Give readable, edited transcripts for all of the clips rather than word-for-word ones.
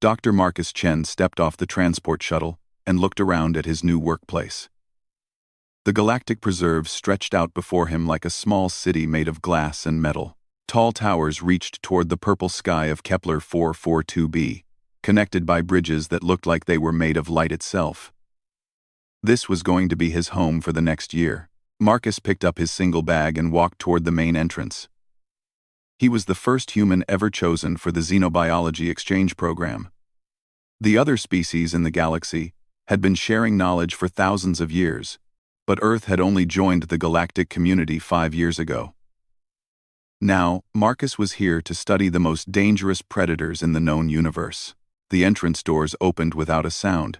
Dr. Marcus Chen stepped off the transport shuttle and looked around at his new workplace. The galactic preserve stretched out before him like a small city made of glass and metal. Tall towers reached toward the purple sky of Kepler 442b, connected by bridges that looked like they were made of light itself. This was going to be his home for the next year. Marcus picked up his single bag and walked toward the main entrance. He was the first human ever chosen for the xenobiology exchange program. The other species in the galaxy had been sharing knowledge for thousands of years, but Earth had only joined the galactic community 5 years ago. Now, Marcus was here to study the most dangerous predators in the known universe. The entrance doors opened without a sound.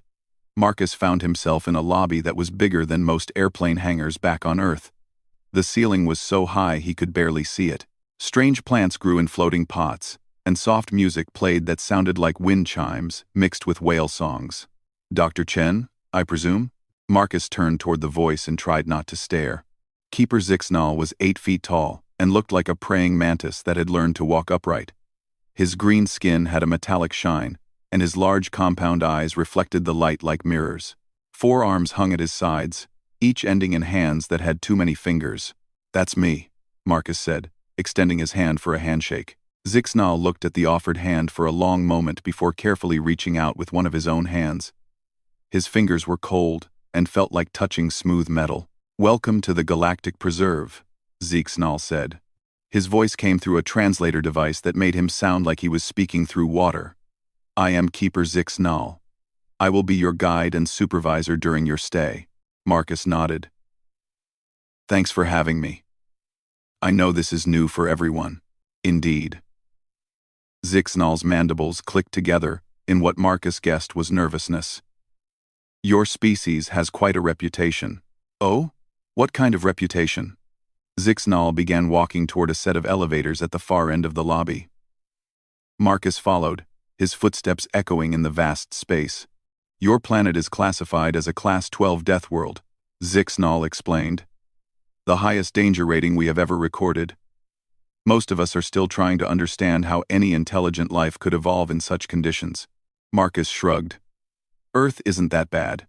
Marcus found himself in a lobby that was bigger than most airplane hangars back on Earth. The ceiling was so high he could barely see it. Strange plants grew in floating pots, and soft music played that sounded like wind chimes mixed with whale songs. "Dr. Chen, I presume?" Marcus turned toward the voice and tried not to stare. Keeper Zixnal was 8 feet tall and looked like a praying mantis that had learned to walk upright. His green skin had a metallic shine, and his large compound eyes reflected the light like mirrors. 4 arms hung at his sides, each ending in hands that had too many fingers. "That's me," Marcus said, extending his hand for a handshake. Zixnal looked at the offered hand for a long moment before carefully reaching out with one of his own hands. His fingers were cold and felt like touching smooth metal. "Welcome to the Galactic Preserve," Zixnal said. His voice came through a translator device that made him sound like he was speaking through water. "I am Keeper Zixnal. I will be your guide and supervisor during your stay." Marcus nodded. "Thanks for having me. I know this is new for everyone." "Indeed." Zixnal's mandibles clicked together in what Marcus guessed was nervousness. "Your species has quite a reputation." "Oh? What kind of reputation?" Zixnal began walking toward a set of elevators at the far end of the lobby. Marcus followed, his footsteps echoing in the vast space. "Your planet is classified as a Class 12 death world," Zixnal explained. "The highest danger rating we have ever recorded. Most of us are still trying to understand how any intelligent life could evolve in such conditions." Marcus shrugged. "Earth isn't that bad.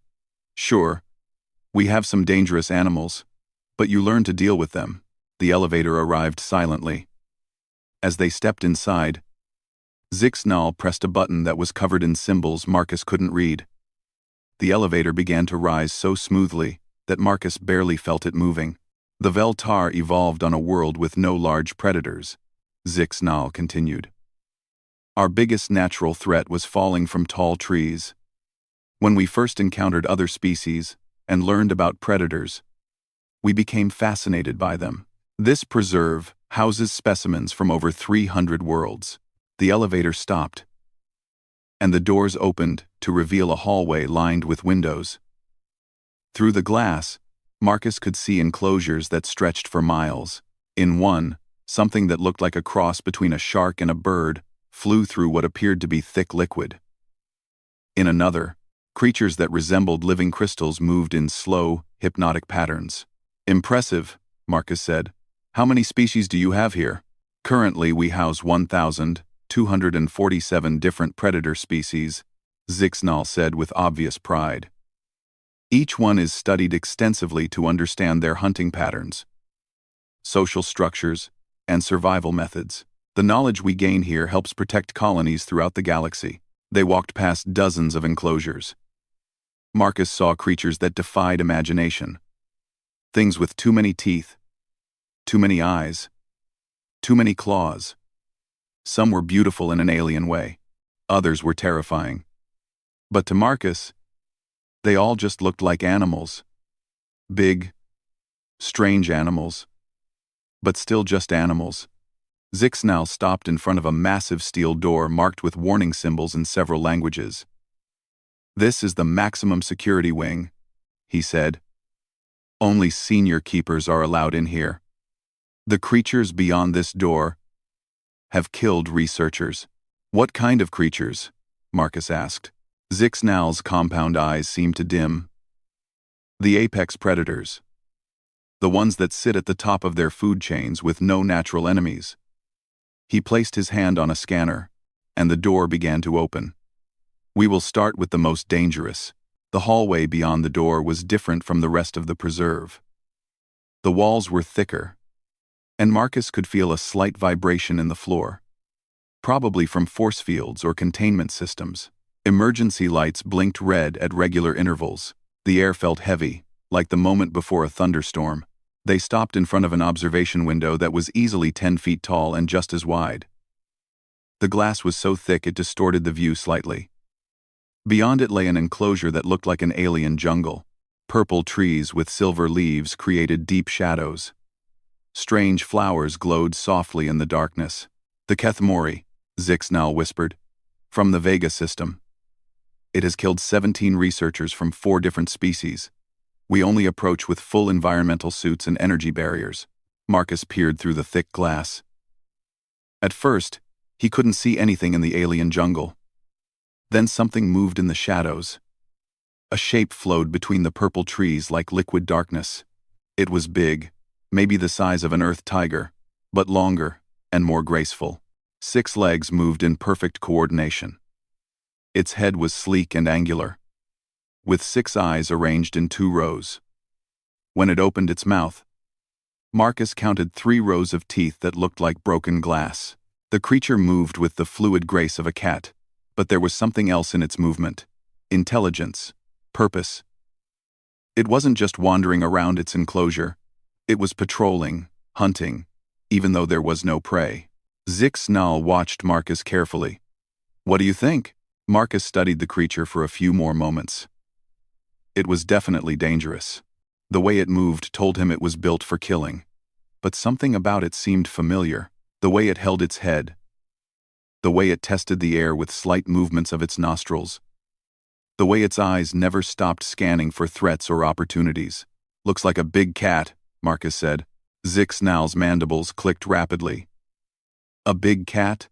Sure, we have some dangerous animals, but you learn to deal with them." The elevator arrived silently. As they stepped inside, Zixnal pressed a button that was covered in symbols Marcus couldn't read. The elevator began to rise so smoothly that Marcus barely felt it moving. "The Veltar evolved on a world with no large predators," Zixnal continued. "Our biggest natural threat was falling from tall trees. When we first encountered other species and learned about predators, we became fascinated by them. This preserve houses specimens from over 300 worlds." The elevator stopped, and the doors opened to reveal a hallway lined with windows. Through the glass, Marcus could see enclosures that stretched for miles. In one, something that looked like a cross between a shark and a bird flew through what appeared to be thick liquid. In another, creatures that resembled living crystals moved in slow, hypnotic patterns. "Impressive," Marcus said. "How many species do you have here?" "Currently we house 1,247 different predator species," Zixnal said with obvious pride. "Each one is studied extensively to understand their hunting patterns, social structures, and survival methods. The knowledge we gain here helps protect colonies throughout the galaxy." They walked past dozens of enclosures. Marcus saw creatures that defied imagination. Things with too many teeth, too many eyes, too many claws. Some were beautiful in an alien way. Others were terrifying. But to Marcus, they all just looked like animals. Big, strange animals. But still just animals. Zixnal stopped in front of a massive steel door marked with warning symbols in several languages. "This is the maximum security wing," he said. "Only senior keepers are allowed in here. The creatures beyond this door have killed researchers." "What kind of creatures?" Marcus asked. Zixnal's compound eyes seemed to dim. "The apex predators. The ones that sit at the top of their food chains with no natural enemies." He placed his hand on a scanner, and the door began to open. We will start with the most dangerous. The hallway beyond the door was different from the rest of the preserve. The walls were thicker, and Marcus could feel a slight vibration in the floor, probably from force fields or containment systems. Emergency lights blinked red at regular intervals. The air felt heavy, like the moment before a thunderstorm. They stopped in front of an observation window that was easily 10 feet tall and just as wide. The glass was so thick it distorted the view slightly. Beyond it lay an enclosure that looked like an alien jungle. Purple trees with silver leaves created deep shadows. Strange flowers glowed softly in the darkness. "The Kethmori," Zixnal whispered, "from the Vega system. It has killed 17 researchers from 4 different species. We only approach with full environmental suits and energy barriers." Marcus peered through the thick glass. At first, he couldn't see anything in the alien jungle. Then something moved in the shadows. A shape flowed between the purple trees like liquid darkness. It was big, maybe the size of an earth tiger, but longer and more graceful. 6 legs moved in perfect coordination. Its head was sleek and angular, with 6 eyes arranged in 2 rows. When it opened its mouth, Marcus counted 3 rows of teeth that looked like broken glass. The creature moved with the fluid grace of a cat, but there was something else in its movement: intelligence, purpose. It wasn't just wandering around its enclosure. It was patrolling, hunting, even though there was no prey. Zixnal watched Marcus carefully. "What do you think?" Marcus studied the creature for a few more moments. It was definitely dangerous. The way it moved told him it was built for killing. But something about it seemed familiar. The way it held its head. The way it tested the air with slight movements of its nostrils. The way its eyes never stopped scanning for threats or opportunities. "Looks like a big cat," Marcus said. Zixnal's mandibles clicked rapidly. "A big cat?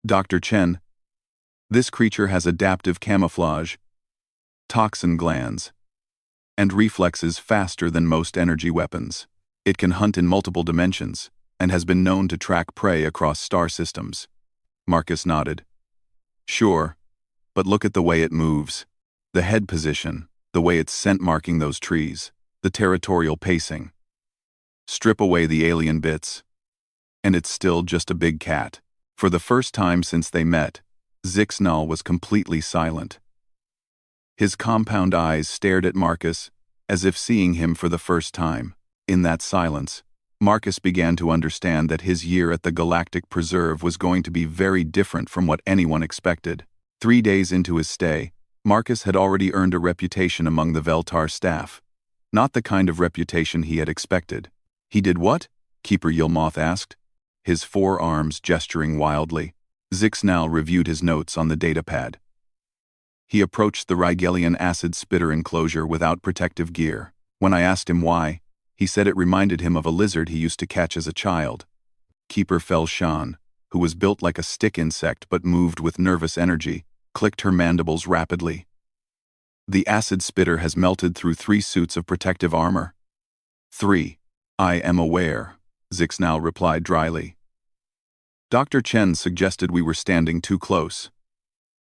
Dr. Chen, this creature has adaptive camouflage, toxin glands, and reflexes faster than most energy weapons. It can hunt in multiple dimensions, and has been known to track prey across star systems." Marcus nodded. "Sure, but look at the way it moves. The head position, the way it's scent marking those trees, the territorial pacing. Strip away the alien bits, and it's still just a big cat." For the first time since they met, Zixnal was completely silent. His compound eyes stared at Marcus, as if seeing him for the first time. In that silence, Marcus began to understand that his year at the Galactic Preserve was going to be very different from what anyone expected. 3 days into his stay, Marcus had already earned a reputation among the Veltar staff. Not the kind of reputation he had expected. "He did what?" Keeper Yilmoth asked, his 4 arms gesturing wildly. Zixnal reviewed his notes on the datapad. "He approached the Rigelian acid spitter enclosure without protective gear. When I asked him why, he said it reminded him of a lizard he used to catch as a child." Keeper Felshan, who was built like a stick insect but moved with nervous energy, clicked her mandibles rapidly. "The acid spitter has melted through 3 suits of protective armor." "3. I am aware," Zixnal replied dryly. "Dr. Chen suggested we were standing too close.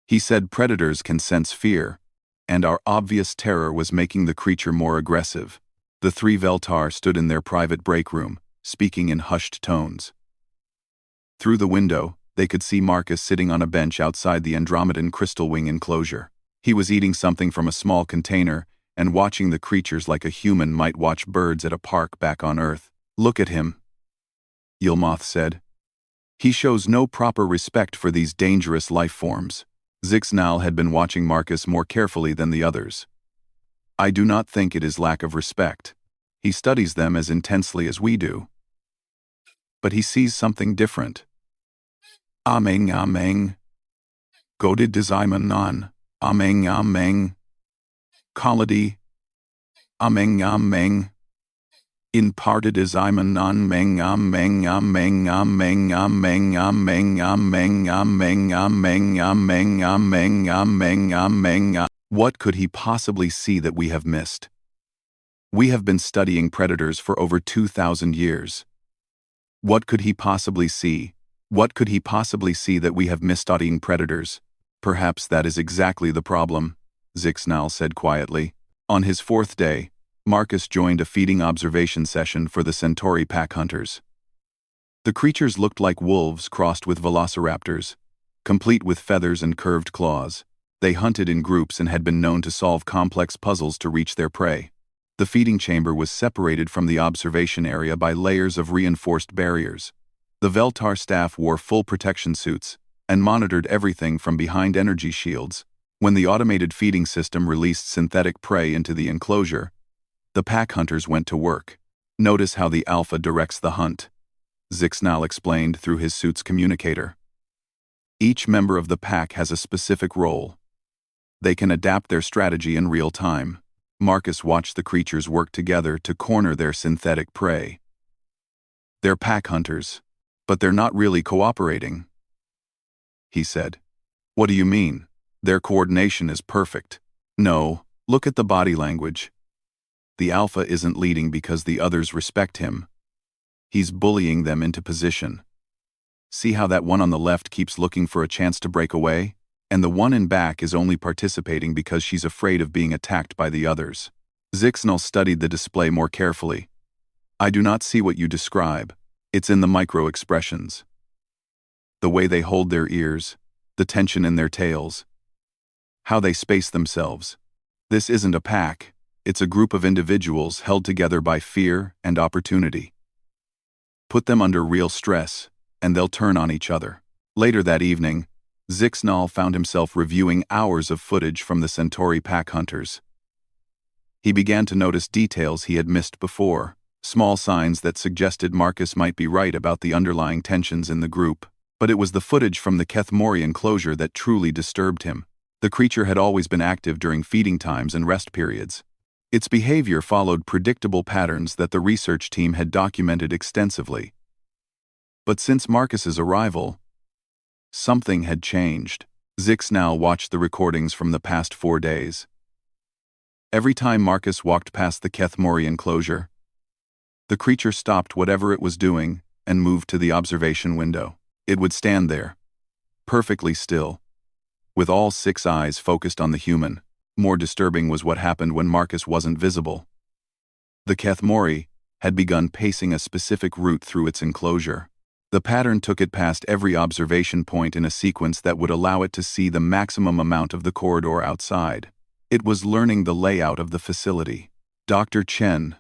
He said predators can sense fear, and our obvious terror was making the creature more aggressive." The 3 Veltar stood in their private break room, speaking in hushed tones. Through the window, they could see Marcus sitting on a bench outside the Andromedan crystal wing enclosure. He was eating something from a small container and watching the creatures like a human might watch birds at a park back on Earth. "Look at him," Yilmoth said. "He shows no proper respect for these dangerous life forms." Zixnal had been watching Marcus more carefully than the others. "I do not think it is lack of respect. He studies them as intensely as we do. But he sees something different." "Ameng ameng. Godid Desiman non. Ameng ameng. Kaladi. Ameng ameng. In parted Desiman non meng ameng ameng ameng ameng ameng ameng ameng ameng ameng ameng ameng ameng. What could he possibly see that we have missed? We have been studying predators for over 2,000 years. What could he possibly see? What could he possibly see that we have missed studying predators? Perhaps that is exactly the problem, Zixnal said quietly. On his fourth day, Marcus joined a feeding observation session for the Centauri pack hunters. The creatures looked like wolves crossed with velociraptors, complete with feathers and curved claws. They hunted in groups and had been known to solve complex puzzles to reach their prey. The feeding chamber was separated from the observation area by layers of reinforced barriers. The Veltar staff wore full protection suits and monitored everything from behind energy shields. When the automated feeding system released synthetic prey into the enclosure, the pack hunters went to work. Notice how the Alpha directs the hunt, Zixnal explained through his suit's communicator. Each member of the pack has a specific role. They can adapt their strategy in real time. Marcus watched the creatures work together to corner their synthetic prey. They're pack hunters, but they're not really cooperating, he said. What do you mean? Their coordination is perfect. No, look at the body language. The Alpha isn't leading because the others respect him. He's bullying them into position. See how that one on the left keeps looking for a chance to break away? And the one in back is only participating because she's afraid of being attacked by the others. Zixnal studied the display more carefully. I do not see what you describe. It's in the micro-expressions. The way they hold their ears, the tension in their tails, how they space themselves. This isn't a pack, it's a group of individuals held together by fear and opportunity. Put them under real stress, and they'll turn on each other. Later that evening, Zixnal found himself reviewing hours of footage from the Centauri pack hunters. He began to notice details he had missed before, small signs that suggested Marcus might be right about the underlying tensions in the group. But it was the footage from the Kethmori enclosure that truly disturbed him. The creature had always been active during feeding times and rest periods. Its behavior followed predictable patterns that the research team had documented extensively. But since Marcus's arrival, something had changed. Zixnal watched the recordings from the past 4 days. Every time Marcus walked past the Kethmori enclosure, the creature stopped whatever it was doing and moved to the observation window. It would stand there, perfectly still, with all 6 eyes focused on the human. More disturbing was what happened when Marcus wasn't visible. The Kethmori had begun pacing a specific route through its enclosure. The pattern took it past every observation point in a sequence that would allow it to see the maximum amount of the corridor outside. It was learning the layout of the facility. Dr. Chen,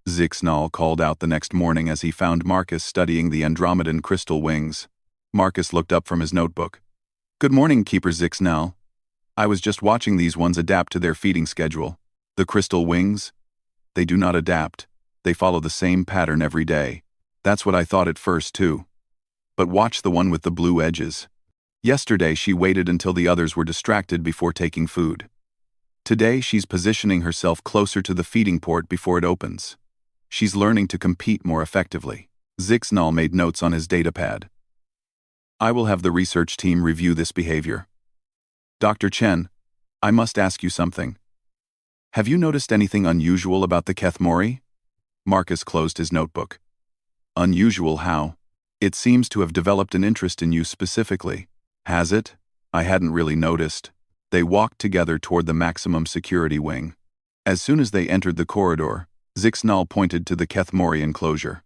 Zixnal called out the next morning as he found Marcus studying the Andromedan crystal wings. Marcus looked up from his notebook. Good morning, Keeper Zixnal. I was just watching these ones adapt to their feeding schedule. The crystal wings? They do not adapt. They follow the same pattern every day. That's what I thought at first, too. But watch the one with the blue edges. Yesterday she waited until the others were distracted before taking food. Today she's positioning herself closer to the feeding port before it opens. She's learning to compete more effectively. Zixnal made notes on his datapad. I will have the research team review this behavior. Dr. Chen, I must ask you something. Have you noticed anything unusual about the Kethmori? Marcus closed his notebook. Unusual how? It seems to have developed an interest in you specifically. Has it? I hadn't really noticed. They walked together toward the maximum security wing. As soon as they entered the corridor, Zixnal pointed to the Kethmori enclosure.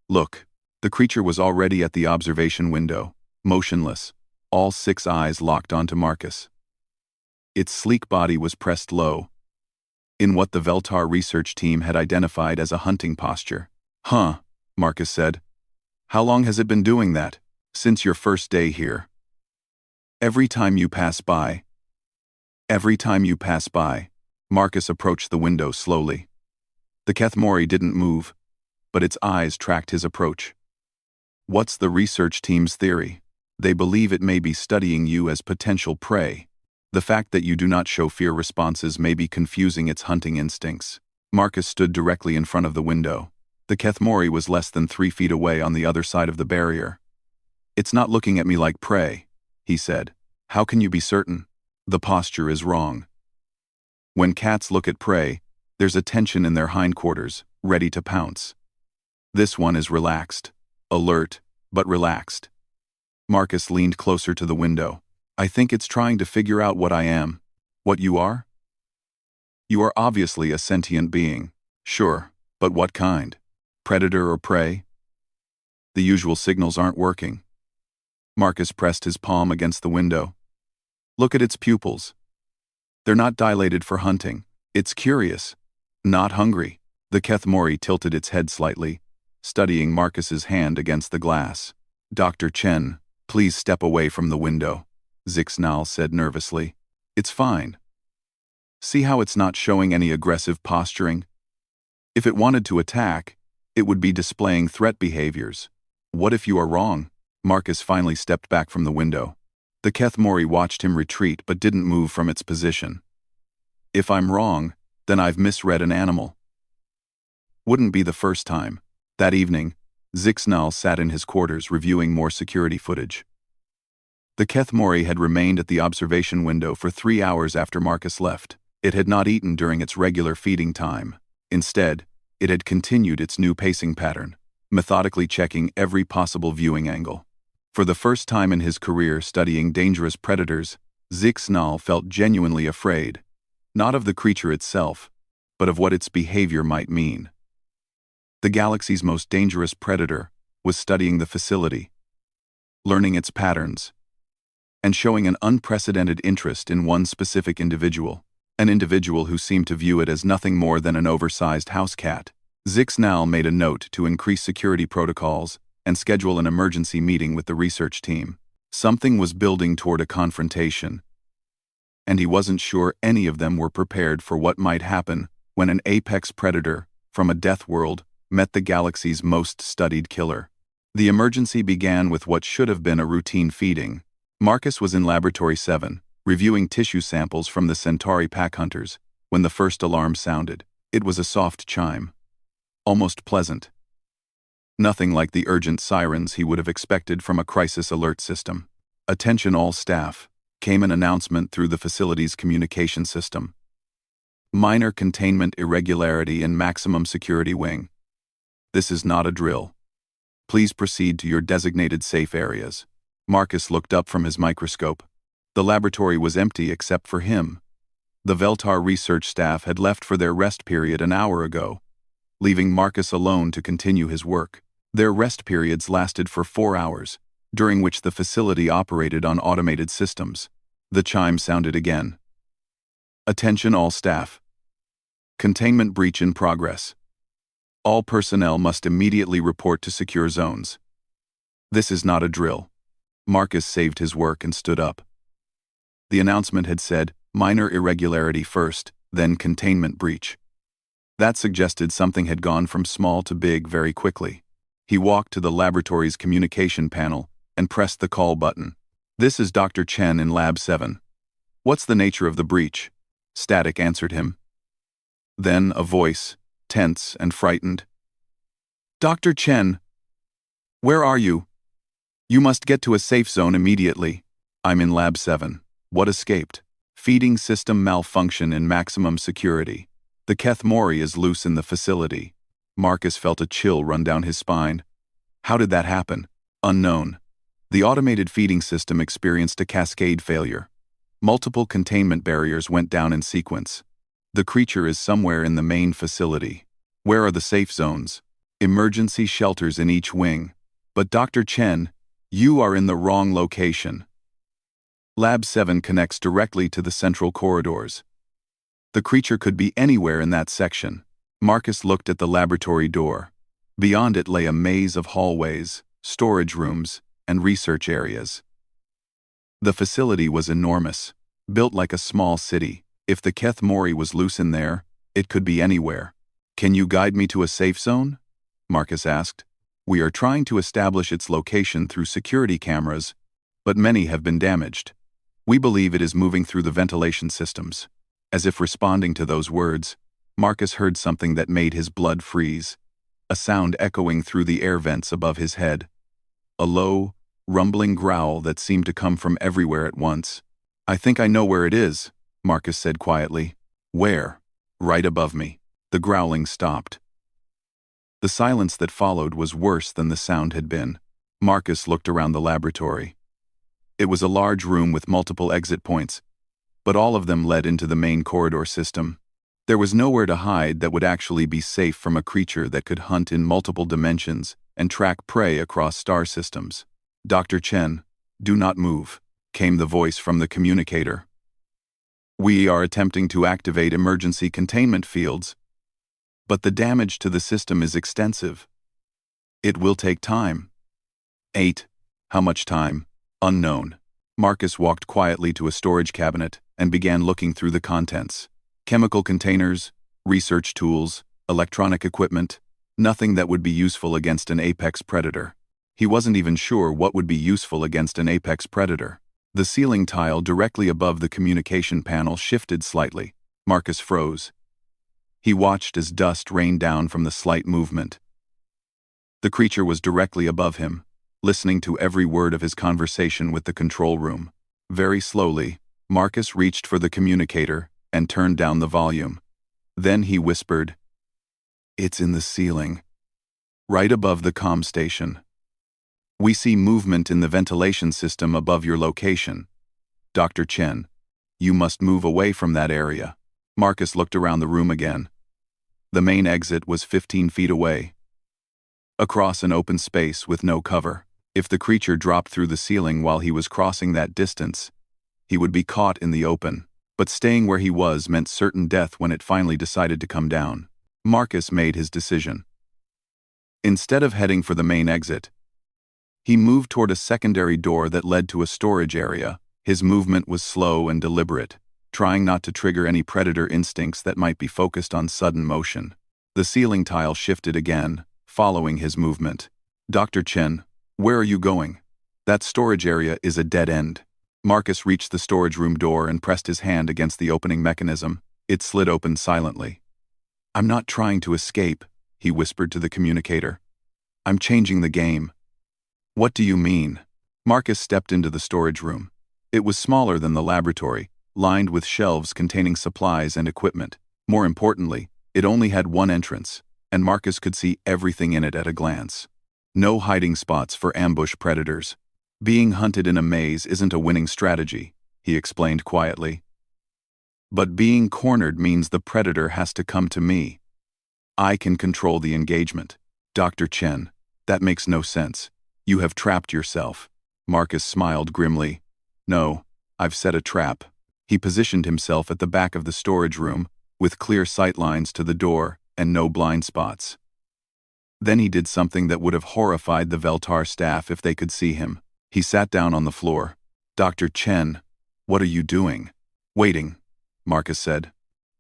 Look, the creature was already at the observation window, motionless, all 6 eyes locked onto Marcus. Its sleek body was pressed low, in what the Veltar research team had identified as a hunting posture. Huh, Marcus said. How long has it been doing that? Since your first day here. Every time you pass by. Marcus approached the window slowly. The Kethmori didn't move, but its eyes tracked his approach. What's the research team's theory? They believe it may be studying you as potential prey. The fact that you do not show fear responses may be confusing its hunting instincts. Marcus stood directly in front of the window. The Kethmori was less than 3 feet away on the other side of the barrier. It's not looking at me like prey, he said. How can you be certain? The posture is wrong. When cats look at prey, there's a tension in their hindquarters, ready to pounce. This one is relaxed, alert, but relaxed. Marcus leaned closer to the window. I think it's trying to figure out what I am. What you are? You are obviously a sentient being. Sure, but what kind? Predator or prey? The usual signals aren't working. Marcus pressed his palm against the window. Look at its pupils. They're not dilated for hunting. It's curious. Not hungry. The Kethmori tilted its head slightly, studying Marcus's hand against the glass. Dr. Chen, please step away from the window, Zixnal said nervously. It's fine. See how it's not showing any aggressive posturing? If it wanted to attack, it would be displaying threat behaviors. What if you are wrong? Marcus finally stepped back from the window. The Kethmori watched him retreat but didn't move from its position. If I'm wrong, then I've misread an animal. Wouldn't be the first time. That evening, Zixnal sat in his quarters reviewing more security footage. The Kethmori had remained at the observation window for 3 hours after Marcus left. It had not eaten during its regular feeding time. Instead, it had continued its new pacing pattern, methodically checking every possible viewing angle. For the first time in his career studying dangerous predators, Zixnal felt genuinely afraid, not of the creature itself, but of what its behavior might mean. The galaxy's most dangerous predator was studying the facility, learning its patterns, and showing an unprecedented interest in one specific individual, an individual who seemed to view it as nothing more than an oversized house cat. Zixnal made a note to increase security protocols and schedule an emergency meeting with the research team. Something was building toward a confrontation, and he wasn't sure any of them were prepared for what might happen when an apex predator from a death world met the galaxy's most studied killer. The emergency began with what should have been a routine feeding. Marcus was in Laboratory 7, reviewing tissue samples from the Centauri pack hunters, when the first alarm sounded. It was a soft chime, almost pleasant. Nothing like the urgent sirens he would have expected from a crisis alert system. Attention all staff, came an announcement through the facility's communication system. Minor containment irregularity in maximum security wing. This is not a drill. Please proceed to your designated safe areas. Marcus looked up from his microscope. The laboratory was empty except for him. The Veltar research staff had left for their rest period an hour ago, leaving Marcus alone to continue his work. Their rest periods lasted for 4 hours, during which the facility operated on automated systems. The chime sounded again. Attention all staff. Containment breach in progress. All personnel must immediately report to secure zones. This is not a drill. Marcus saved his work and stood up. The announcement had said, minor irregularity first, then containment breach. That suggested something had gone from small to big very quickly. He walked to the laboratory's communication panel and pressed the call button. This is Dr. Chen in Lab 7. What's the nature of the breach? Static answered him. Then a voice, tense and frightened. Dr. Chen, where are you? You must get to a safe zone immediately. I'm in Lab 7. What escaped? Feeding system malfunction in maximum security. The Kethmori is loose in the facility. Marcus felt a chill run down his spine. How did that happen? Unknown. The automated feeding system experienced a cascade failure. Multiple containment barriers went down in sequence. The creature is somewhere in the main facility. Where are the safe zones? Emergency shelters in each wing. But Dr. Chen, you are in the wrong location. Lab 7 connects directly to the central corridors. The creature could be anywhere in that section. Marcus looked at the laboratory door. Beyond it lay a maze of hallways, storage rooms, and research areas. The facility was enormous, built like a small city. If the Kethmori was loose in there, it could be anywhere. Can you guide me to a safe zone? Marcus asked. We are trying to establish its location through security cameras, but many have been damaged. We believe it is moving through the ventilation systems. As if responding to those words, Marcus heard something that made his blood freeze. A sound echoing through the air vents above his head. A low, rumbling growl that seemed to come from everywhere at once. I think I know where it is, Marcus said quietly. Where? Right above me. The growling stopped. The silence that followed was worse than the sound had been. Marcus looked around the laboratory. It was a large room with multiple exit points, but all of them led into the main corridor system. There was nowhere to hide that would actually be safe from a creature that could hunt in multiple dimensions and track prey across star systems. "Dr. Chen, do not move," came the voice from the communicator. "We are attempting to activate emergency containment fields, but the damage to the system is extensive. It will take time." 8. How much time? Unknown. Marcus walked quietly to a storage cabinet and began looking through the contents. Chemical containers, research tools, electronic equipment, nothing that would be useful against an apex predator. He wasn't even sure what would be useful against an apex predator. The ceiling tile directly above the communication panel shifted slightly. Marcus froze. He watched as dust rained down from the slight movement. The creature was directly above him, listening to every word of his conversation with the control room. Very slowly, Marcus reached for the communicator and turned down the volume. Then he whispered, "It's in the ceiling, right above the comm station. We see movement in the ventilation system above your location. Dr. Chen, you must move away from that area." Marcus looked around the room again. The main exit was 15 feet away, across an open space with no cover. If the creature dropped through the ceiling while he was crossing that distance, he would be caught in the open. But staying where he was meant certain death when it finally decided to come down. Marcus made his decision. Instead of heading for the main exit, he moved toward a secondary door that led to a storage area. His movement was slow and deliberate, trying not to trigger any predator instincts that might be focused on sudden motion. The ceiling tile shifted again, following his movement. "Dr. Chen, where are you going? That storage area is a dead end." Marcus reached the storage room door and pressed his hand against the opening mechanism. It slid open silently. "I'm not trying to escape," he whispered to the communicator. "I'm changing the game." "What do you mean?" Marcus stepped into the storage room. It was smaller than the laboratory, lined with shelves containing supplies and equipment. More importantly, it only had one entrance, and Marcus could see everything in it at a glance. No hiding spots for ambush predators. "Being hunted in a maze isn't a winning strategy," he explained quietly. "But being cornered means the predator has to come to me. I can control the engagement." "Dr. Chen, that makes no sense. You have trapped yourself." Marcus smiled grimly. "No, I've set a trap." He positioned himself at the back of the storage room, with clear sightlines to the door and no blind spots. Then he did something that would have horrified the Veltar staff if they could see him. He sat down on the floor. "Dr. Chen, what are you doing?" "Waiting," Marcus said.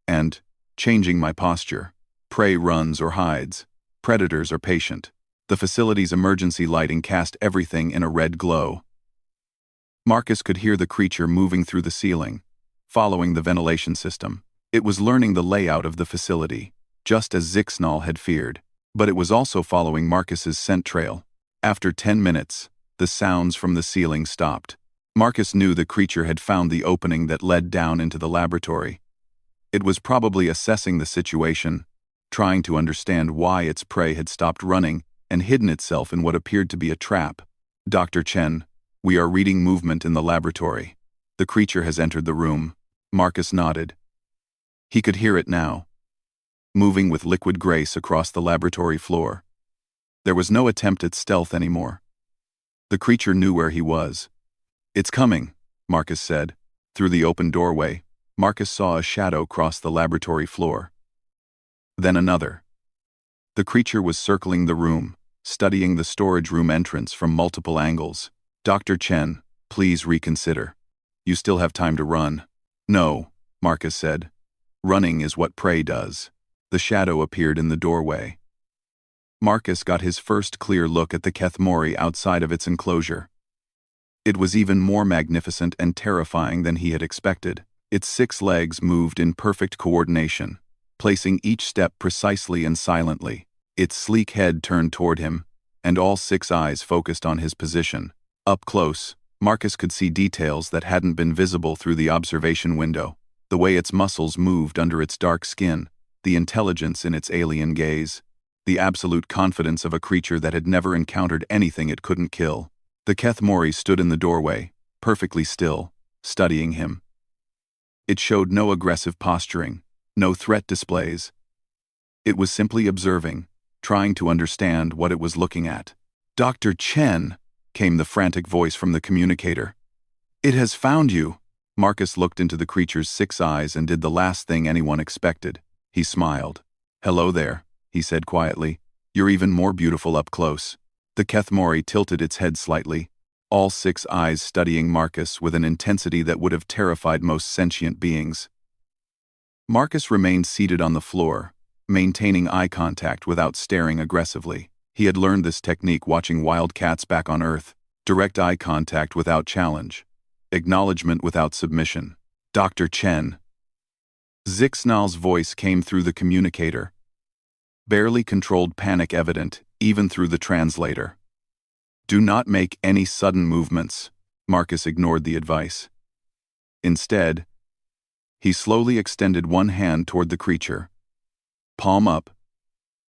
"And changing my posture. Prey runs or hides. Predators are patient." The facility's emergency lighting cast everything in a red glow. Marcus could hear the creature moving through the ceiling, following the ventilation system. It was learning the layout of the facility, just as Zixnall had feared. But it was also following Marcus's scent trail. After 10 minutes, the sounds from the ceiling stopped. Marcus knew the creature had found the opening that led down into the laboratory. It was probably assessing the situation, trying to understand why its prey had stopped running and hidden itself in what appeared to be a trap. "Dr. Chen, we are reading movement in the laboratory. The creature has entered the room." Marcus nodded. He could hear it now, moving with liquid grace across the laboratory floor. There was no attempt at stealth anymore. The creature knew where he was. "It's coming," Marcus said. Through the open doorway, Marcus saw a shadow cross the laboratory floor. Then another. The creature was circling the room, studying the storage room entrance from multiple angles. "Dr. Chen, please reconsider. You still have time to run." "No," Marcus said. "Running is what prey does." The shadow appeared in the doorway. Marcus got his first clear look at the Kethmori outside of its enclosure. It was even more magnificent and terrifying than he had expected. Its 6 legs moved in perfect coordination, placing each step precisely and silently. Its sleek head turned toward him, and all 6 eyes focused on his position. Up close, Marcus could see details that hadn't been visible through the observation window. The way its muscles moved under its dark skin, the intelligence in its alien gaze, the absolute confidence of a creature that had never encountered anything it couldn't kill. The Kethmori stood in the doorway, perfectly still, studying him. It showed no aggressive posturing, no threat displays. It was simply observing, trying to understand what it was looking at. "Dr. Chen," came the frantic voice from the communicator. "It has found you." Marcus looked into the creature's 6 eyes and did the last thing anyone expected. He smiled. "Hello there," he said quietly. "You're even more beautiful up close." The Kethmori tilted its head slightly, all 6 eyes studying Marcus with an intensity that would have terrified most sentient beings. Marcus remained seated on the floor, maintaining eye contact without staring aggressively. He had learned this technique watching wild cats back on Earth. Direct eye contact without challenge. Acknowledgement without submission. "Dr. Chen." Zixnal's voice came through the communicator. Barely controlled panic evident, even through the translator. "Do not make any sudden movements." Marcus ignored the advice. Instead, he slowly extended one hand toward the creature. Palm up.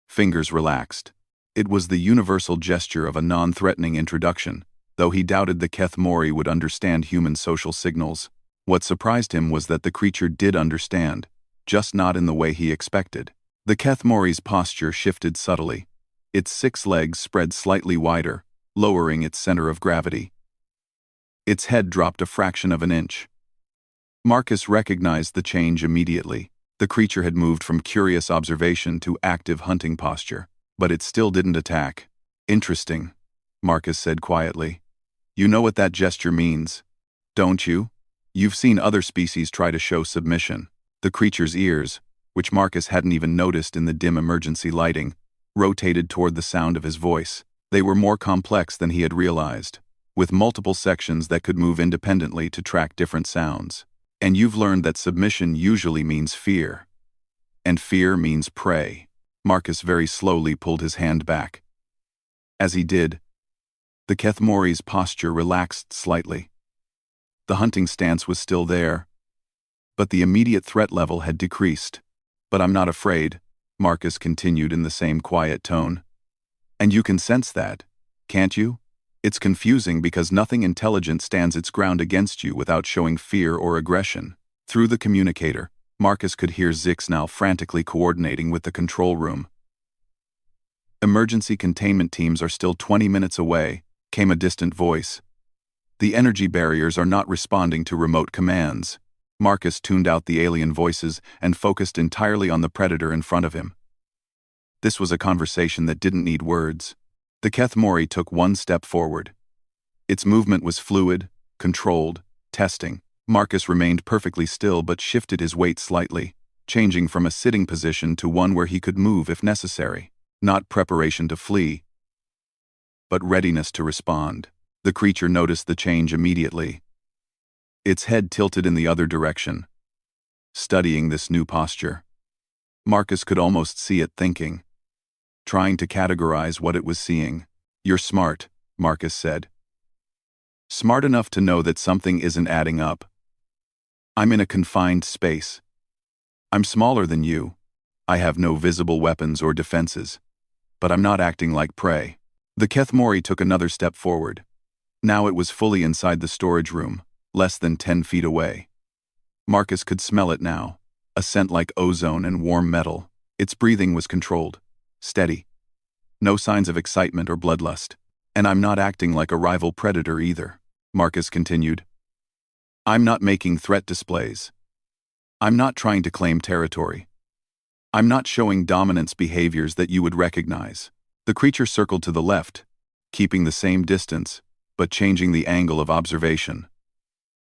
Fingers relaxed. It was the universal gesture of a non-threatening introduction, though he doubted the Kethmori would understand human social signals. What surprised him was that the creature did understand, just not in the way he expected. The Kethmori's posture shifted subtly. Its 6 legs spread slightly wider, lowering its center of gravity. Its head dropped a fraction of an inch. Marcus recognized the change immediately. The creature had moved from curious observation to active hunting posture, but it still didn't attack. "Interesting," Marcus said quietly. "You know what that gesture means, don't you? You've seen other species try to show submission." The creature's ears, which Marcus hadn't even noticed in the dim emergency lighting, rotated toward the sound of his voice. They were more complex than he had realized, with multiple sections that could move independently to track different sounds. "And you've learned that submission usually means fear. And fear means prey." Marcus very slowly pulled his hand back. As he did, the Kethmori's posture relaxed slightly. The hunting stance was still there, but the immediate threat level had decreased. "But I'm not afraid," Marcus continued in the same quiet tone. "And you can sense that, can't you? It's confusing because nothing intelligent stands its ground against you without showing fear or aggression." Through the communicator, Marcus could hear Zixnal frantically coordinating with the control room. "Emergency containment teams are still 20 minutes away," came a distant voice. "The energy barriers are not responding to remote commands." Marcus tuned out the alien voices and focused entirely on the predator in front of him. This was a conversation that didn't need words. The Kethmori took one step forward. Its movement was fluid, controlled, testing. Marcus remained perfectly still but shifted his weight slightly, changing from a sitting position to one where he could move if necessary. Not preparation to flee, but readiness to respond. The creature noticed the change immediately. Its head tilted in the other direction, studying this new posture. Marcus could almost see it thinking, trying to categorize what it was seeing. "You're smart," Marcus said. "Smart enough to know that something isn't adding up. I'm in a confined space. I'm smaller than you. I have no visible weapons or defenses. But I'm not acting like prey." The Kethmori took another step forward. Now it was fully inside the storage room, less than 10 feet away. Marcus could smell it now, a scent like ozone and warm metal. Its breathing was controlled, steady. No signs of excitement or bloodlust. "And I'm not acting like a rival predator either," Marcus continued. "I'm not making threat displays. I'm not trying to claim territory. I'm not showing dominance behaviors that you would recognize." The creature circled to the left, keeping the same distance, but changing the angle of observation.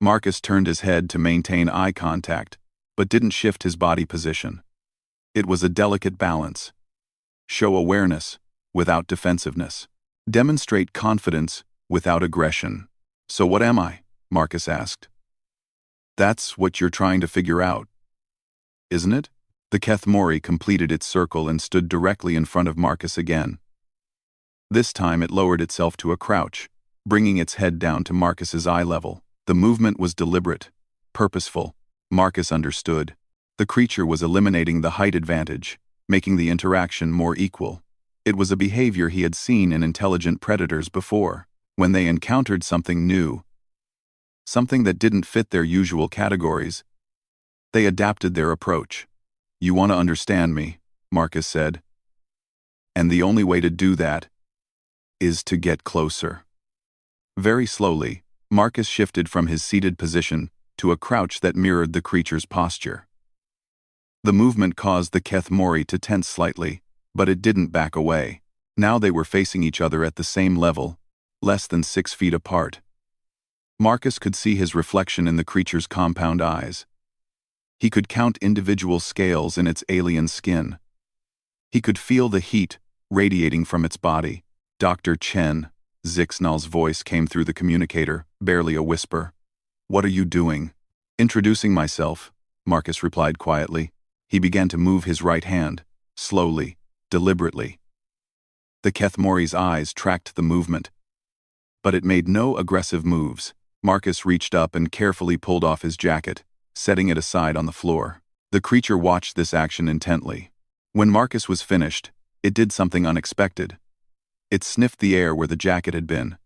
Marcus turned his head to maintain eye contact, but didn't shift his body position. It was a delicate balance. Show awareness, without defensiveness. Demonstrate confidence, without aggression. "So what am I?" Marcus asked. "That's what you're trying to figure out, isn't it?" The Kethmori completed its circle and stood directly in front of Marcus again. This time it lowered itself to a crouch, bringing its head down to Marcus's eye level. The movement was deliberate, purposeful. Marcus understood. The creature was eliminating the height advantage, making the interaction more equal. It was a behavior he had seen in intelligent predators before. When they encountered something new, something that didn't fit their usual categories. They adapted their approach. "You want to understand me," Marcus said. "And the only way to do that is to get closer." Very slowly, Marcus shifted from his seated position to a crouch that mirrored the creature's posture. The movement caused the Keth Mori to tense slightly, but it didn't back away. Now they were facing each other at the same level, less than 6 feet apart. Marcus could see his reflection in the creature's compound eyes. He could count individual scales in its alien skin. He could feel the heat radiating from its body. "Dr. Chen," Zixnal's voice came through the communicator, barely a whisper. "What are you doing?" "Introducing myself," Marcus replied quietly. He began to move his right hand, slowly, deliberately. The Keth Mori's eyes tracked the movement, but it made no aggressive moves. Marcus reached up and carefully pulled off his jacket, setting it aside on the floor. The creature watched this action intently. When Marcus was finished, it did something unexpected. It sniffed the air where the jacket had been,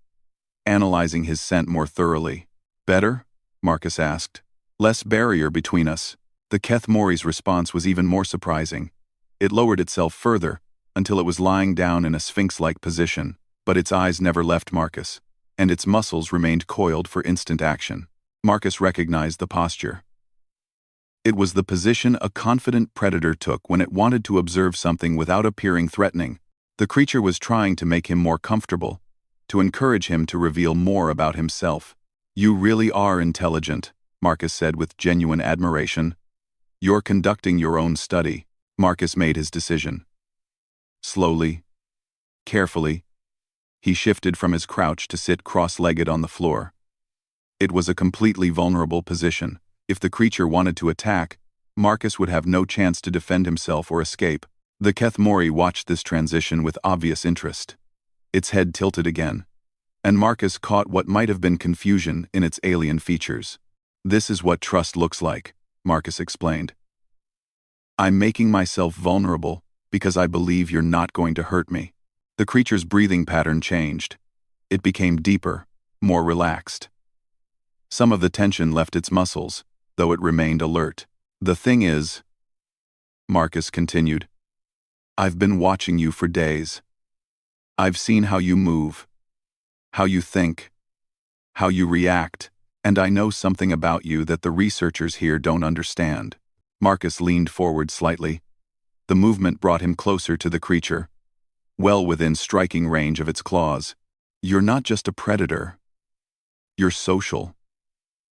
analyzing his scent more thoroughly. "Better?" Marcus asked. "Less barrier between us." The Keth Mori's response was even more surprising. It lowered itself further, until it was lying down in a sphinx-like position, but its eyes never left Marcus, and its muscles remained coiled for instant action. Marcus recognized the posture. It was the position a confident predator took when it wanted to observe something without appearing threatening. The creature was trying to make him more comfortable, to encourage him to reveal more about himself. "You really are intelligent," Marcus said with genuine admiration. "You're conducting your own study." Marcus made his decision. Slowly, carefully, he shifted from his crouch to sit cross-legged on the floor. It was a completely vulnerable position. If the creature wanted to attack, Marcus would have no chance to defend himself or escape. The Keth Mori watched this transition with obvious interest. Its head tilted again, and Marcus caught what might have been confusion in its alien features. "This is what trust looks like," Marcus explained. "I'm making myself vulnerable because I believe you're not going to hurt me." The creature's breathing pattern changed. It became deeper, more relaxed. Some of the tension left its muscles, though it remained alert. "The thing is," Marcus continued, "I've been watching you for days. I've seen how you move, how you think, how you react, and I know something about you that the researchers here don't understand." Marcus leaned forward slightly. The movement brought him closer to the creature, well within striking range of its claws. "You're not just a predator. You're social.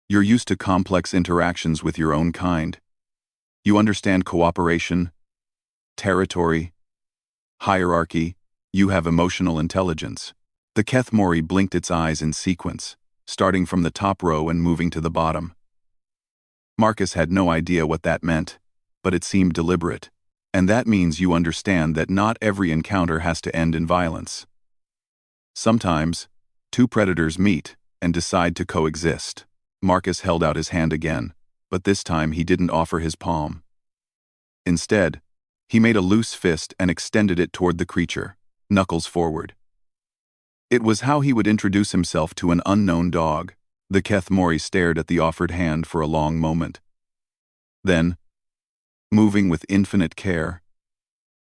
You're used to complex interactions with your own kind. You understand cooperation, territory, hierarchy. You have emotional intelligence." The Keth Mori blinked its eyes in sequence, starting from the top row and moving to the bottom. Marcus had no idea what that meant, but it seemed deliberate. "And that means you understand that not every encounter has to end in violence. Sometimes, two predators meet and decide to coexist." Marcus held out his hand again, but this time he didn't offer his palm. Instead, he made a loose fist and extended it toward the creature, knuckles forward. It was how he would introduce himself to an unknown dog. The Keth Mori stared at the offered hand for a long moment. Then, moving with infinite care,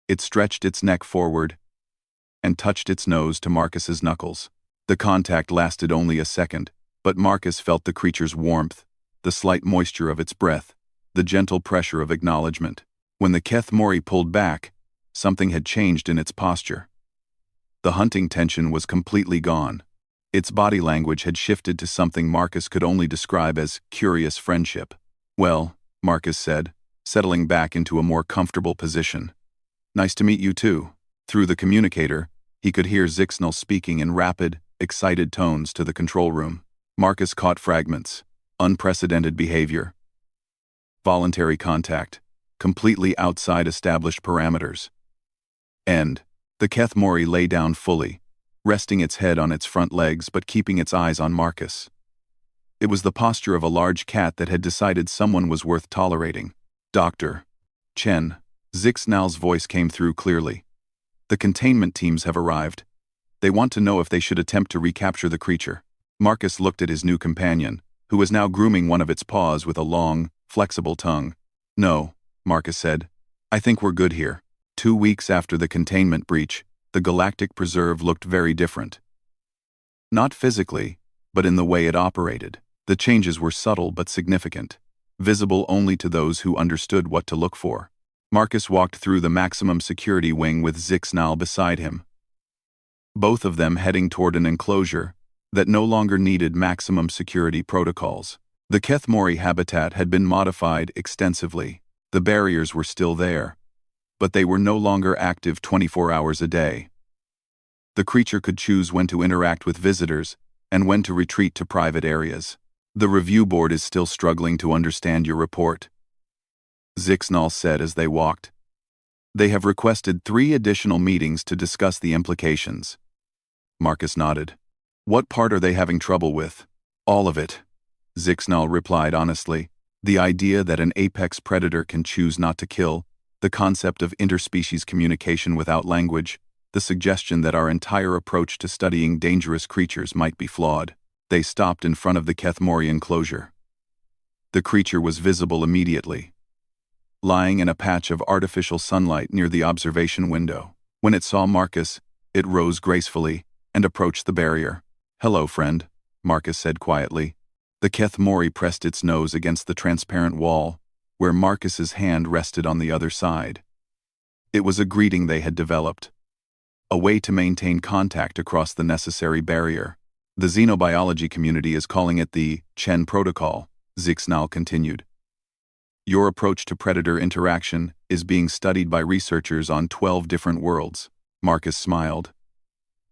it stretched its neck forward and touched its nose to Marcus's knuckles. The contact lasted only a second, but Marcus felt the creature's warmth, the slight moisture of its breath, the gentle pressure of acknowledgement. When the Keth Mori pulled back, something had changed in its posture. The hunting tension was completely gone. Its body language had shifted to something Marcus could only describe as curious friendship. "Well," Marcus said, settling back into a more comfortable position. "Nice to meet you too." Through the communicator, he could hear Zixnal speaking in rapid, excited tones to the control room. Marcus caught fragments: unprecedented behavior, voluntary contact, completely outside established parameters. And the Keth Mori lay down fully, resting its head on its front legs but keeping its eyes on Marcus. It was the posture of a large cat that had decided someone was worth tolerating. "Dr. Chen," Zixnal's voice came through clearly. "The containment teams have arrived. They want to know if they should attempt to recapture the creature." Marcus looked at his new companion, who was now grooming one of its paws with a long, flexible tongue. "No," Marcus said. "I think we're good here." 2 weeks after the containment breach, the Galactic Preserve looked very different. Not physically, but in the way it operated. The changes were subtle but significant, visible only to those who understood what to look for. Marcus walked through the maximum security wing with Zixnal beside him, both of them heading toward an enclosure that no longer needed maximum security protocols. The Kethmori habitat had been modified extensively. The barriers were still there, but they were no longer active 24 hours a day. The creature could choose when to interact with visitors and when to retreat to private areas. "The review board is still struggling to understand your report," Zixnal said as they walked. "They have requested 3 additional meetings to discuss the implications." Marcus nodded. "What part are they having trouble with?" "All of it," Zixnal replied honestly. "The idea that an apex predator can choose not to kill, the concept of interspecies communication without language, the suggestion that our entire approach to studying dangerous creatures might be flawed." They stopped in front of the Kethmori enclosure. The creature was visible immediately, lying in a patch of artificial sunlight near the observation window. When it saw Marcus, it rose gracefully and approached the barrier. "Hello, friend," Marcus said quietly. The Kethmori pressed its nose against the transparent wall, where Marcus's hand rested on the other side. It was a greeting they had developed, a way to maintain contact across the necessary barrier. "The xenobiology community is calling it the Chen Protocol," Zixnal continued. "Your approach to predator interaction is being studied by researchers on 12 different worlds." Marcus smiled.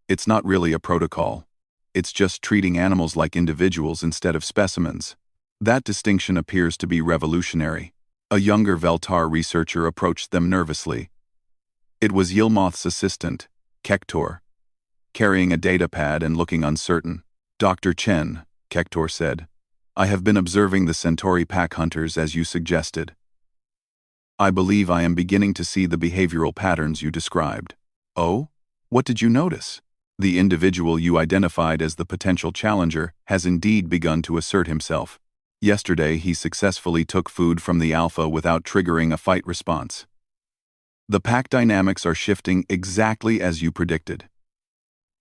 "It's not really a protocol. It's just treating animals like individuals instead of specimens. That distinction appears to be revolutionary." A younger Veltar researcher approached them nervously. It was Yilmoth's assistant, Kektor, carrying a datapad and looking uncertain. "Dr. Chen," Kektor said, "I have been observing the Centauri pack hunters as you suggested. I believe I am beginning to see the behavioral patterns you described." "Oh? What did you notice?" "The individual you identified as the potential challenger has indeed begun to assert himself. Yesterday he successfully took food from the Alpha without triggering a fight response. The pack dynamics are shifting exactly as you predicted."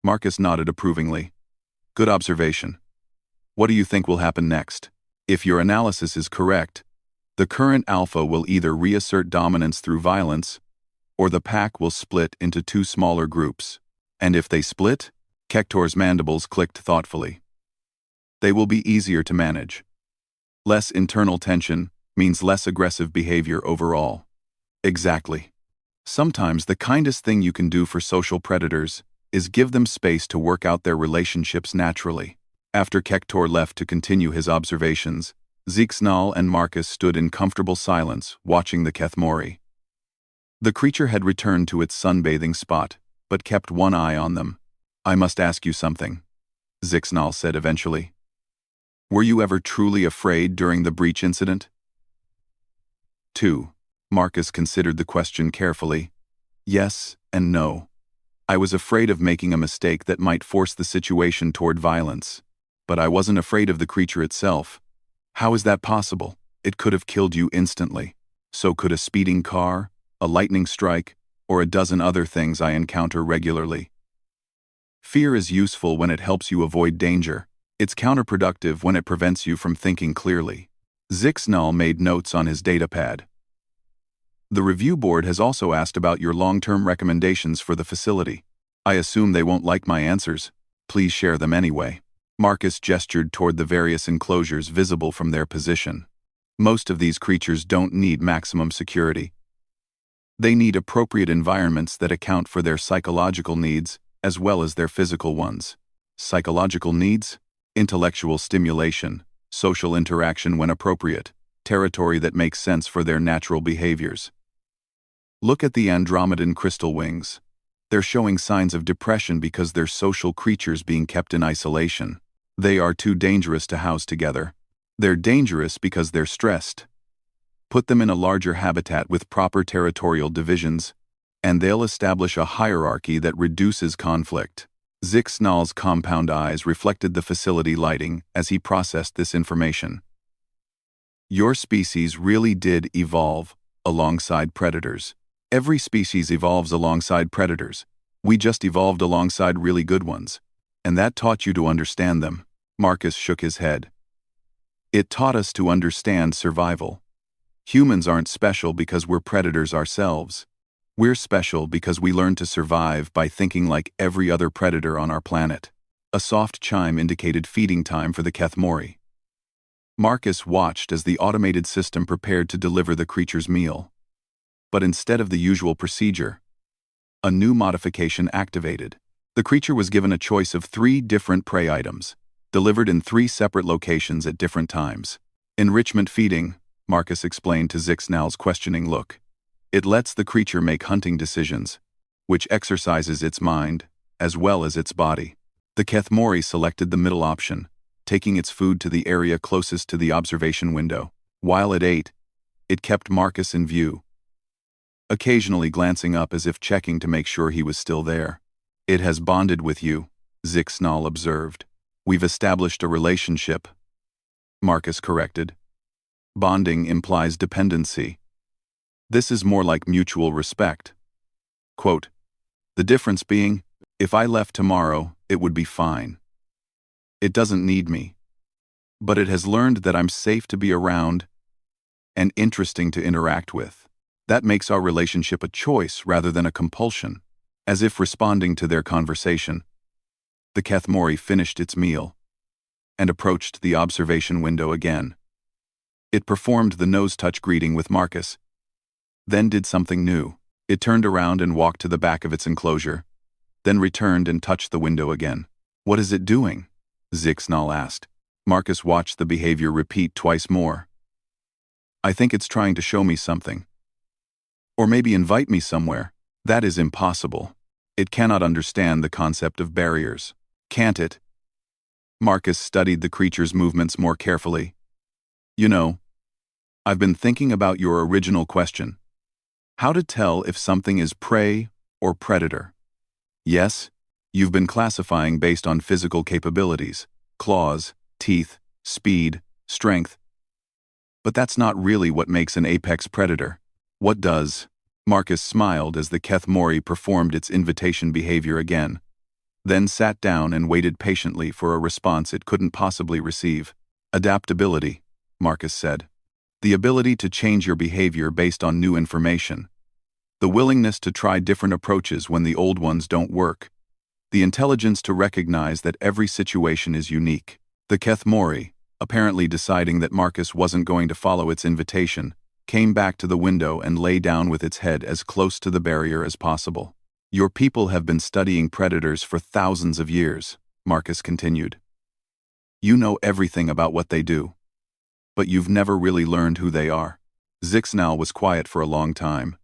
Marcus nodded approvingly. "Good observation. What do you think will happen next?" "If your analysis is correct, the current Alpha will either reassert dominance through violence, or the pack will split into 2 smaller groups. And if they split," Kektor's mandibles clicked thoughtfully, "they will be easier to manage. Less internal tension means less aggressive behavior overall." "Exactly. Sometimes the kindest thing you can do for social predators is give them space to work out their relationships naturally." After Kektor left to continue his observations, Zixnal and Marcus stood in comfortable silence, watching the Kethmori. The creature had returned to its sunbathing spot, but kept one eye on them. "I must ask you something," Zixnal said eventually. "Were you ever truly afraid during the breach incident?" 2. Marcus considered the question carefully. "Yes and no. I was afraid of making a mistake that might force the situation toward violence. But I wasn't afraid of the creature itself. How is that possible? It could have killed you instantly. So could a speeding car, a lightning strike, or a dozen other things I encounter regularly. Fear is useful when it helps you avoid danger. It's counterproductive when it prevents you from thinking clearly." Zixnal made notes on his datapad. "The review board has also asked about your long-term recommendations for the facility. I assume they won't like my answers. Please share them anyway." Marcus gestured toward the various enclosures visible from their position. "Most of these creatures don't need maximum security. They need appropriate environments that account for their psychological needs as well as their physical ones." Psychological needs? Intellectual stimulation, social interaction when appropriate, territory that makes sense for their natural behaviors. Look at the Andromedan crystal wings. They're showing signs of depression because they're social creatures being kept in isolation. They are too dangerous to house together. They're dangerous because they're stressed. Put them in a larger habitat with proper territorial divisions, and they'll establish a hierarchy that reduces conflict. Zixnal's compound eyes reflected the facility lighting as he processed this information. Your species really did evolve alongside predators. Every species evolves alongside predators. We just evolved alongside really good ones. And that taught you to understand them. Marcus shook his head. It taught us to understand survival. Humans aren't special because we're predators ourselves. We're special because we learned to survive by thinking like every other predator on our planet. A soft chime indicated feeding time for the Kethmori. Marcus watched as the automated system prepared to deliver the creature's meal. But instead of the usual procedure, a new modification activated. The creature was given a choice of 3 different prey items, delivered in 3 separate locations at different times. Enrichment feeding, Marcus explained to Zixnal's questioning look. It lets the creature make hunting decisions, which exercises its mind, as well as its body. The Kethmori selected the middle option, taking its food to the area closest to the observation window. While it ate, it kept Marcus in view, occasionally glancing up as if checking to make sure he was still there. It has bonded with you, Zixnal observed. We've established a relationship, Marcus corrected. Bonding implies dependency. This is more like mutual respect. Quote, the difference being, if I left tomorrow, it would be fine. It doesn't need me. But it has learned that I'm safe to be around and interesting to interact with. That makes our relationship a choice rather than a compulsion. As if responding to their conversation, the Kethmori finished its meal and approached the observation window again. It performed the nose-touch greeting with Marcus, then did something new. It turned around and walked to the back of its enclosure, then returned and touched the window again. What is it doing? Zixnal asked. Marcus watched the behavior repeat twice more. I think it's trying to show me something. Or maybe invite me somewhere. That is impossible. It cannot understand the concept of barriers. Can't it? Marcus studied the creature's movements more carefully. You know, I've been thinking about your original question. How to tell if something is prey or predator. Yes, you've been classifying based on physical capabilities, claws, teeth, speed, strength. But that's not really what makes an apex predator. What does? Marcus smiled as the Kethmori performed its invitation behavior again, then sat down and waited patiently for a response it couldn't possibly receive. Adaptability, Marcus said. The ability to change your behavior based on new information. The willingness to try different approaches when the old ones don't work. The intelligence to recognize that every situation is unique. The Kethmori, apparently deciding that Marcus wasn't going to follow its invitation, came back to the window and lay down with its head as close to the barrier as possible. Your people have been studying predators for thousands of years, Marcus continued. You know everything about what they do. But you've never really learned who they are. Zixnal was quiet for a long time,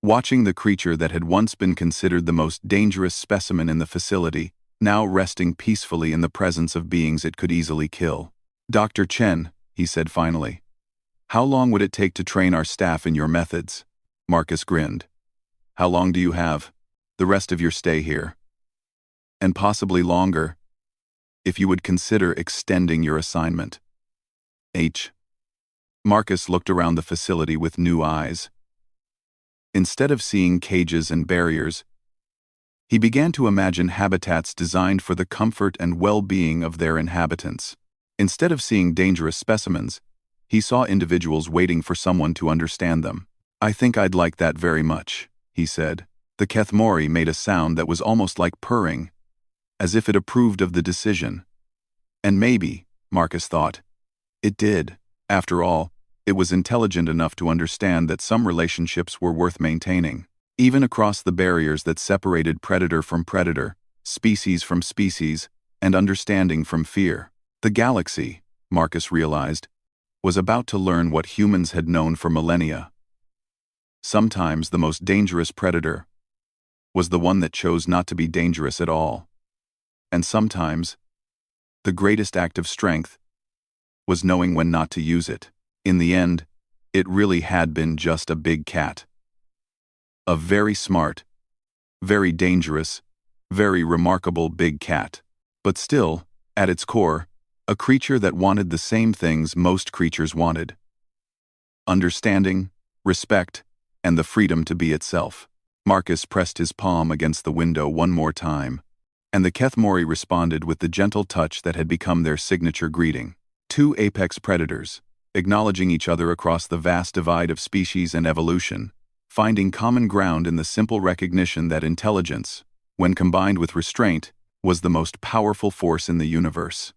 watching the creature that had once been considered the most dangerous specimen in the facility, now resting peacefully in the presence of beings it could easily kill. Dr. Chen, he said finally. How long would it take to train our staff in your methods? Marcus grinned. How long do you have? The rest of your stay here. And possibly longer, if you would consider extending your assignment. Marcus looked around the facility with new eyes. Instead of seeing cages and barriers, he began to imagine habitats designed for the comfort and well-being of their inhabitants. Instead of seeing dangerous specimens, he saw individuals waiting for someone to understand them. I think I'd like that very much, he said. The Kethmori made a sound that was almost like purring, as if it approved of the decision. And maybe, Marcus thought, it did. After all, it was intelligent enough to understand that some relationships were worth maintaining, even across the barriers that separated predator from predator, species from species, and understanding from fear. The galaxy, Marcus realized, was about to learn what humans had known for millennia. Sometimes the most dangerous predator was the one that chose not to be dangerous at all. And sometimes, the greatest act of strength was knowing when not to use it. In the end, it really had been just a big cat. A very smart, very dangerous, Very remarkable big cat. But still, at its core, a creature that wanted the same things most creatures wanted: understanding, respect, and the freedom to be itself. Marcus pressed his palm against the window one more time, and the Kethmori responded with the gentle touch that had become their signature greeting. Two apex predators, acknowledging each other across the vast divide of species and evolution, finding common ground in the simple recognition that intelligence, when combined with restraint, was the most powerful force in the universe.